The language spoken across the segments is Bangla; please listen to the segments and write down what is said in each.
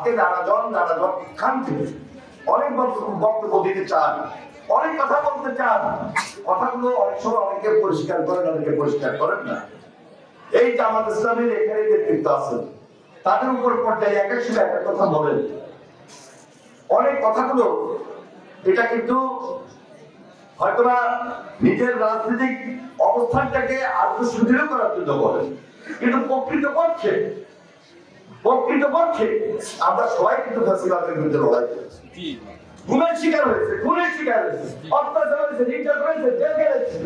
আজকে নানাজন খান থেকে অনেক বক্তব্য দিতে চান, অনেক কথা বলতে চান, কথাগুলো অনেক সময় অনেকে পরিষ্কার করেন, অনেকে পরিষ্কার করেন না। এই জামাত ইসলামের এখানে নেতৃত্ব আছেন, তাদের উপর পর্যায়ে এক এক সময় এক এক কথা বলেন। অনেক কথাগুলো এটা কিন্তু হয়তোবা নিজের রাজনৈতিক অবস্থানটাকে আরো সুদৃঢ় করার জন্য বলেন, কিন্তু প্রকৃতপক্ষে আমরা সবাই কিন্তু ফ্যাসিবাদের বিরুদ্ধে লড়াই করেছি। গুমের শিকার হয়েছে, খুনের শিকার হয়েছে, অত্যাচার হয়েছে, নির্যাতন হয়েছে, জেল গেছে,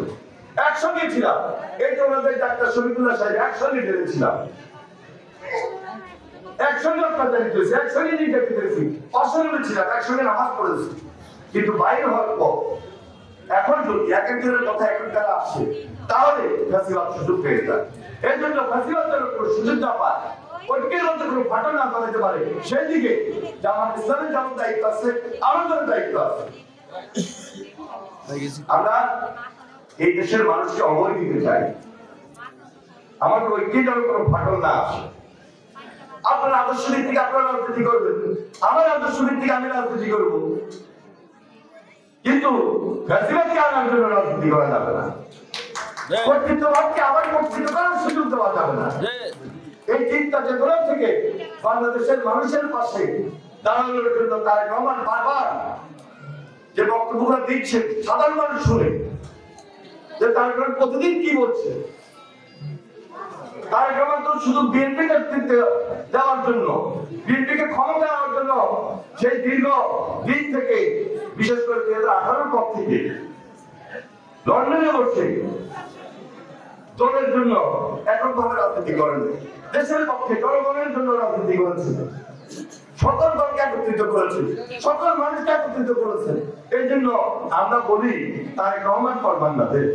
একসঙ্গে ছিলাম। এই যে ওনাদের ডাক্তার শফিকুল্লাহ সাহেব একসঙ্গে জেলেছিলাম, একসঙ্গে অত্যাচারিত হয়েছে, একসঙ্গে নির্যাতিত হয়েছি, অসংখ্য ছিলাম, একসঙ্গে নামাজ পড়েছি। কিন্তু বাইরে হওয়ার পর এখন যদি এক একজনের কথা এখন তারা আসে, তাহলে ফ্যাসিবাদ সুযোগ পেয়ে যায়। এই জন্য ফ্যাসিবাদ যেন কোনো সুযোগ না পায়, ঐক্যের মধ্যে কোনো ফাটল না বানাতে পারে, সেই দিকে জামাত ইসলামের যেমন দায়িত্ব আছে, আমাদের দায়িত্ব আছে। আমরা এই দেশের মানুষকে অভয় দিতে চাই, আমাদের ঐক্যে যেন কোনো ফাটল না আসে। আপনার আদর্শ ভিত্তিক আপনারা রাজনীতি করবেন, আমার আদর্শ ভিত্তিক আমি রাজনীতি করব, কিন্তু ফ্যাসিবাদকে আনার জন্য রাজনীতি করা যাবে না, কর্তৃত্ববাদকে আবার কর্তৃত্ব করার সুযোগ দেওয়া যাবে না। এই চিন্তা চেতনা থেকে বাংলাদেশের মানুষের পাশে দাঁড়ানোর জন্য তারেক রহমান বারবার যে বক্তব্যগুলো দিচ্ছে, সাধারণ মানুষ শুনে যে তারেক রহমান প্রতিদিন কি বলছে। তারেক রহমান তো শুধু বিএনপি নেতৃত্ব দেওয়ার জন্য, বিএনপিকে ক্ষমতা দেওয়ার জন্য সেই দীর্ঘ দিন থেকে, বিশেষ করে 2018 পর থেকে লন্ডনে বসে দলের জন্য এককভাবে রাজনীতি করেন, দেশের পক্ষে জনগণের জন্য রাজনীতি করেছেন, সকল দলকে একত্রিত করেছেন, সকল মানুষকে একত্রিত করেছেন। এই জন্য আমরা বলি তারেক রহমান ফর বাংলাদেশ।